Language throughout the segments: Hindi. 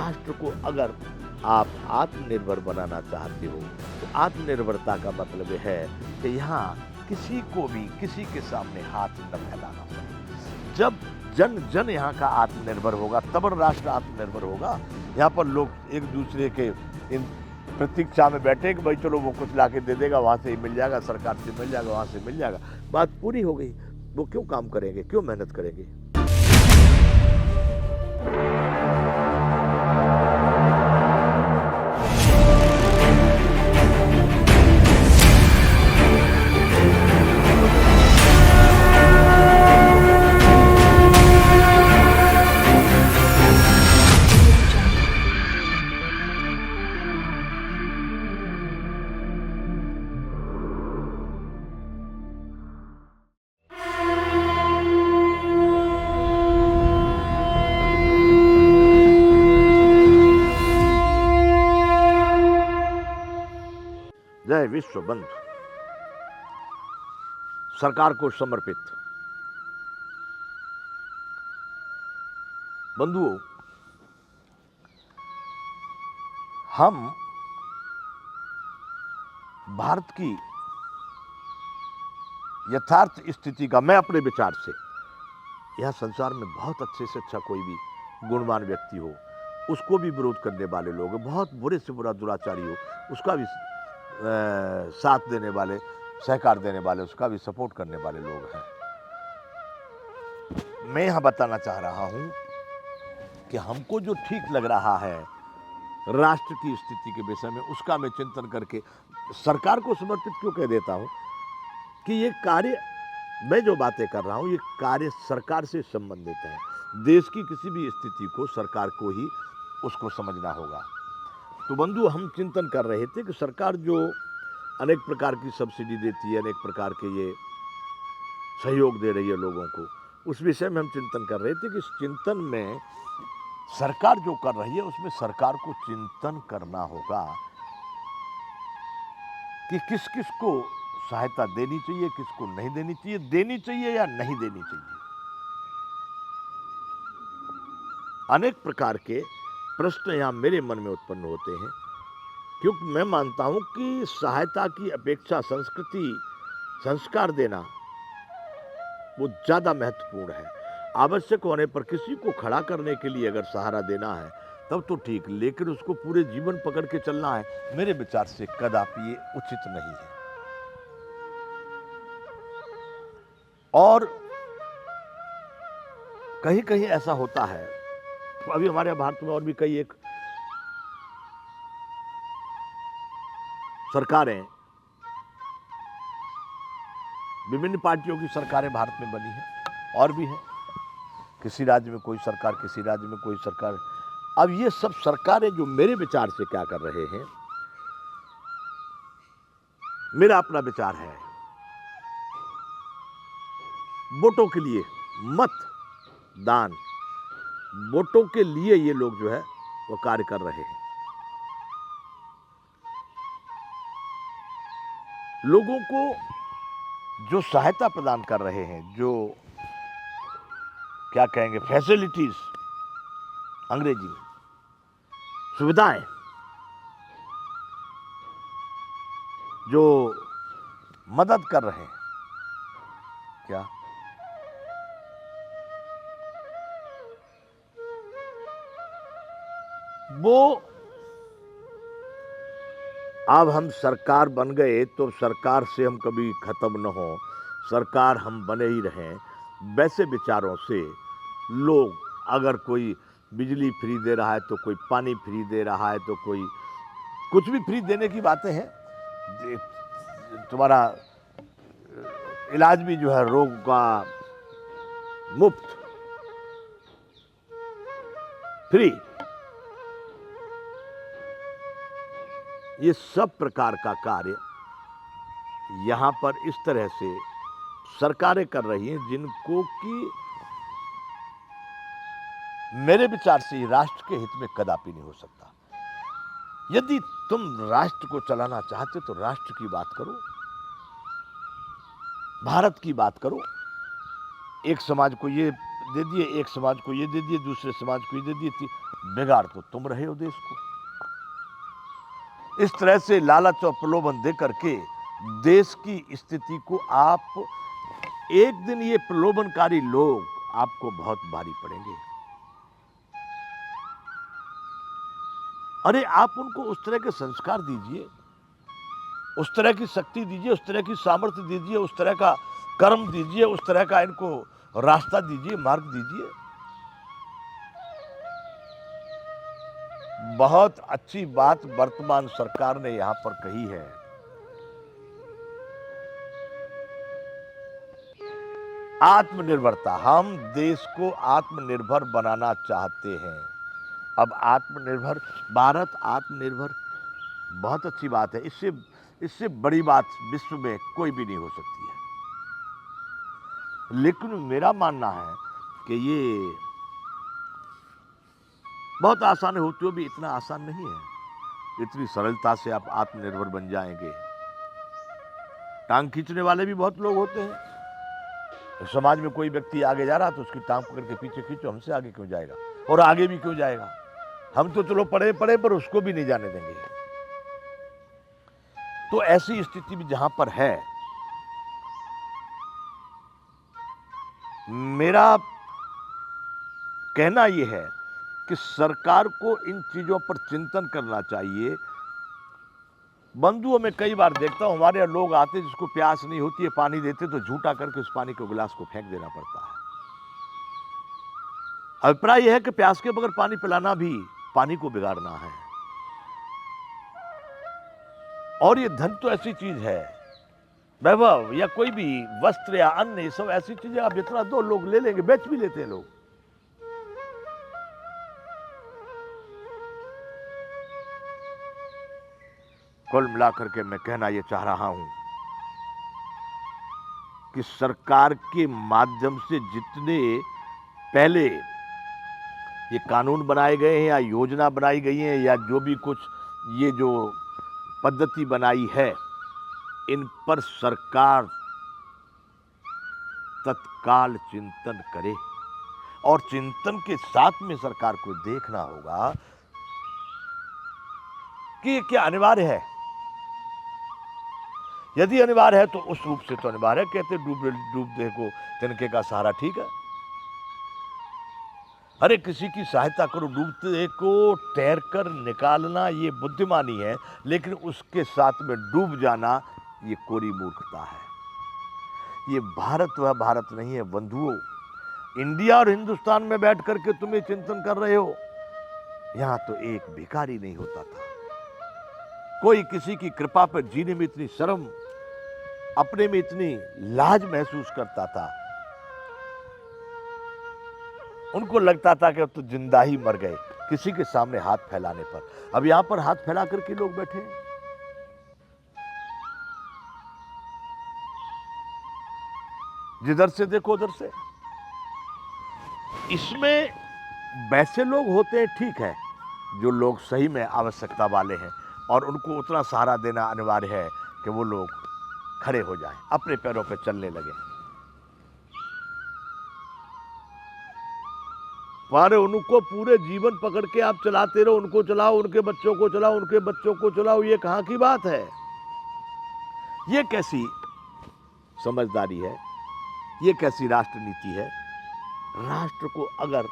राष्ट्र को अगर आप आत्मनिर्भर बनाना चाहते हो तो आत्मनिर्भरता का मतलब है कि यहाँ किसी को भी किसी के सामने हाथ न फैलाना पड़े। जब जन जन यहाँ का आत्मनिर्भर होगा तब राष्ट्र आत्मनिर्भर होगा। यहाँ पर लोग एक दूसरे के इन प्रतीक्षा में बैठे कि भाई चलो वो कुछ ला के दे देगा, वहाँ से ही मिल जाएगा, सरकार से मिल जाएगा, वहाँ से मिल जाएगा, बात पूरी हो गई। वो क्यों काम करेंगे, क्यों मेहनत करेंगे? जय विश्व बंधु, सरकार को समर्पित। बंधुओं, हम भारत की यथार्थ स्थिति का, मैं अपने विचार से, यह संसार में बहुत अच्छे से अच्छा कोई भी गुणवान व्यक्ति हो उसको भी विरोध करने वाले लोग हैं, बहुत बुरे से बुरा दुराचारी हो उसका भी साथ देने वाले, सहकार देने वाले, उसका भी सपोर्ट करने वाले लोग हैं। मैं यहां बताना चाह रहा हूं कि हमको जो ठीक लग रहा है राष्ट्र की स्थिति के विषय में, उसका मैं चिंतन करके सरकार को समर्पित क्यों कह देता हूं कि ये कार्य, मैं जो बातें कर रहा हूं ये कार्य सरकार से संबंधित है। देश की किसी भी स्थिति को सरकार को ही उसको समझना होगा। तो बंधु, हम चिंतन कर रहे थे कि सरकार जो अनेक प्रकार की सब्सिडी देती है, अनेक प्रकार के ये सहयोग दे रही है लोगों को, उस विषय में हम चिंतन कर रहे थे कि इस चिंतन में सरकार जो कर रही है उसमें सरकार को चिंतन करना होगा कि किस किस को सहायता देनी चाहिए, किसको नहीं देनी चाहिए या नहीं देनी चाहिए। अनेक प्रकार के प्रश्न यहां मेरे मन में उत्पन्न होते हैं, क्योंकि मैं मानता हूं कि सहायता की अपेक्षा संस्कृति, संस्कार देना वो ज्यादा महत्वपूर्ण है। आवश्यक होने पर किसी को खड़ा करने के लिए अगर सहारा देना है तब तो ठीक, लेकिन उसको पूरे जीवन पकड़ के चलना है, मेरे विचार से कदापि ये उचित नहीं है। और कहीं कहीं ऐसा होता है, अभी हमारे भारत में और भी कई एक सरकारें, विभिन्न पार्टियों की सरकारें भारत में बनी हैं और भी हैं, किसी राज्य में कोई सरकार, किसी राज्य में कोई सरकार। अब ये सब सरकारें जो मेरे विचार से क्या कर रहे हैं, मेरा अपना विचार है, वोटों के लिए, मत दान, वोटों के लिए ये लोग जो है वो कार्य कर रहे हैं। लोगों को जो सहायता प्रदान कर रहे हैं, जो क्या कहेंगे, फैसिलिटीज, अंग्रेजी में सुविधाएं, जो मदद कर रहे हैं, क्या वो, अब हम सरकार बन गए तो सरकार से हम कभी खत्म न हो, सरकार हम बने ही रहें, वैसे विचारों से लोग, अगर कोई बिजली फ्री दे रहा है तो कोई पानी फ्री दे रहा है तो कोई कुछ भी फ्री देने की बातें हैं, तुम्हारा इलाज भी जो है रोग का मुफ्त, फ्री, ये सब प्रकार का कार्य यहां पर इस तरह से सरकारें कर रही हैं जिनको कि मेरे विचार से राष्ट्र के हित में कदापि नहीं हो सकता। यदि तुम राष्ट्र को चलाना चाहते तो राष्ट्र की बात करो, भारत की बात करो। एक समाज को ये दे दिए, एक समाज को ये दे दिए, दूसरे समाज को ये दे दिए, बिगाड़ तो तुम रहे हो देश को। इस तरह से लालच और प्रलोभन दे करके देश की स्थिति को आप, एक दिन ये प्रलोभनकारी लोग आपको बहुत भारी पड़ेंगे। अरे आप उनको उस तरह के संस्कार दीजिए, उस तरह की शक्ति दीजिए, उस तरह की सामर्थ्य दीजिए, उस तरह का कर्म दीजिए, उस तरह का इनको रास्ता दीजिए, मार्ग दीजिए। बहुत अच्छी बात वर्तमान सरकार ने यहां पर कही है। आत्मनिर्भरता, हम देश को आत्मनिर्भर बनाना चाहते हैं। अब आत्मनिर्भर भारत, आत्मनिर्भर बहुत अच्छी बात है। इससे बड़ी बात विश्व में कोई भी नहीं हो सकती है। लेकिन मेरा मानना है कि ये बहुत आसान होते हुए भी इतना आसान नहीं है। इतनी सरलता से आप आत्मनिर्भर बन जाएंगे। टांग खींचने वाले भी बहुत लोग होते हैं। समाज में कोई व्यक्ति आगे जा रहा तो उसकी टांग पकड़ के पीछे खींचो, हमसे आगे क्यों जाएगा, और आगे भी क्यों जाएगा, हम तो चलो पढ़े पढ़े पर उसको भी नहीं जाने देंगे। तो ऐसी स्थिति भी जहां पर है, मेरा कहना यह है कि सरकार को इन चीजों पर चिंतन करना चाहिए। बंधुओं में कई बार देखता हूं, हमारे यहाँ लोग आते जिसको प्यास नहीं होती है, पानी देते तो झूठा करके उस पानी के गिलास को फेंक देना पड़ता है। अभिप्राय यह है कि प्यास के बगैर पानी पिलाना भी पानी को बिगाड़ना है। और ये धन तो ऐसी चीज है, वैभव या कोई भी वस्त्र या अन्न, ये सब ऐसी चीजें आप जितना दो लोग ले लेंगे, बेच भी लेते हैं लोग। कुल मिलाकर के मैं कहना यह चाह रहा हूं कि सरकार के माध्यम से जितने पहले ये कानून बनाए गए हैं या योजना बनाई गई है या जो भी कुछ ये जो पद्धति बनाई है, इन पर सरकार तत्काल चिंतन करे। और चिंतन के साथ में सरकार को देखना होगा कि ये क्या अनिवार्य है। यदि अनिवार्य है तो उस रूप से तो अनिवार्य है। कहते डूबते को तिनके का सहारा, ठीक है। अरे किसी की सहायता करो, डूबते को तैरकर निकालना ये बुद्धिमानी है, लेकिन उसके साथ में डूब जाना ये कोरी मूर्खता है। ये भारत वह भारत नहीं है बंधुओं। इंडिया और हिंदुस्तान में बैठ करके तुम ये चिंतन कर रहे हो, यहां तो एक भिखारी नहीं होता था, कोई किसी की कृपा पर जीने में इतनी शर्म, अपने में इतनी लाज महसूस करता था। उनको लगता था कि अब तो जिंदा ही मर गए किसी के सामने हाथ फैलाने पर। अब यहां पर हाथ फैला करके लोग बैठे हैं। जिधर से देखो उधर से। इसमें वैसे लोग होते हैं, ठीक है, जो लोग सही में आवश्यकता वाले हैं और उनको उतना सहारा देना अनिवार्य है कि वो लोग खड़े हो जाएं, अपने पैरों पर चलने लगे। पर उनको पूरे जीवन पकड़ के आप चलाते रहो, उनको चलाओ, उनके बच्चों को चलाओ, उनके बच्चों को चलाओ, ये कहां की बात है? ये कैसी समझदारी है? ये कैसी राष्ट्र नीति है? राष्ट्र को अगर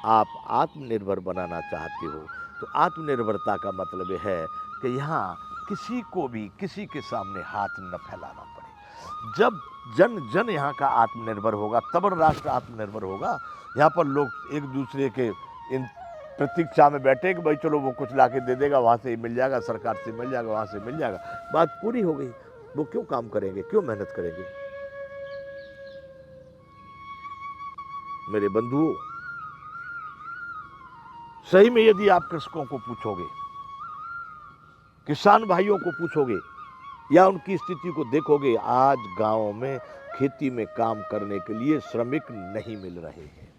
आप आत्मनिर्भर बनाना चाहते हो तो आत्मनिर्भरता का मतलब है कि यहाँ किसी को भी किसी के सामने हाथ न फैलाना पड़े। जब जन जन यहाँ का आत्मनिर्भर होगा तब राष्ट्र आत्मनिर्भर होगा। यहाँ पर लोग एक दूसरे के इन प्रतीक्षा में बैठे कि भाई चलो वो कुछ ला के दे देगा, वहाँ से मिल जाएगा, सरकार से मिल जाएगा, वहाँ से मिल जाएगा, बात पूरी हो गई। वो क्यों काम करेंगे, क्यों मेहनत करेंगे? मेरे बंधुओं, सही में यदि आप कृषकों को पूछोगे, किसान भाइयों को पूछोगे या उनकी स्थिति को देखोगे, आज गांवों में खेती में काम करने के लिए श्रमिक नहीं मिल रहे हैं।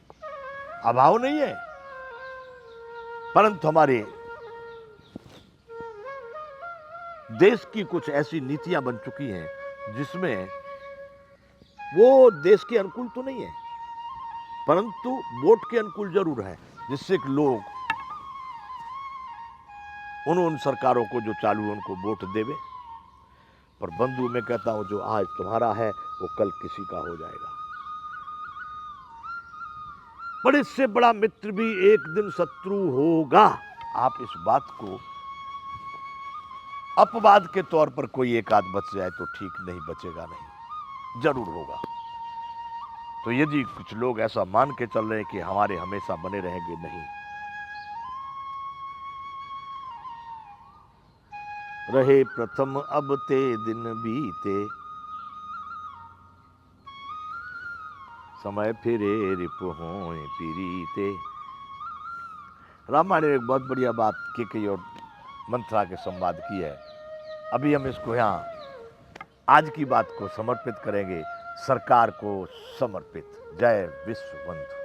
अभाव नहीं है, परंतु हमारे देश की कुछ ऐसी नीतियां बन चुकी हैं जिसमें वो देश के अनुकूल तो नहीं है, परंतु वोट के अनुकूल जरूर है, जिससे कि लोग उन सरकारों को जो चालू है उनको वोट देवे। पर बंधु मैं कहता हूं जो आज तुम्हारा है वो कल किसी का हो जाएगा। पर इससे बड़ा मित्र भी एक दिन शत्रु होगा। आप इस बात को अपवाद के तौर पर कोई एक आध बच जाए तो ठीक, नहीं बचेगा नहीं, जरूर होगा। तो यदि कुछ लोग ऐसा मान के चल रहे हैं कि हमारे हमेशा बने रहेंगे, नहीं रहे प्रथम अब ते दिन बीते, समय फिरे रिपु होए पीरीते। रामायण ने एक बहुत बढ़िया बात केकई और मंथरा के संवाद की है। अभी हम इसको यहाँ आज की बात को समर्पित करेंगे, सरकार को समर्पित। जय विश्व बंधु।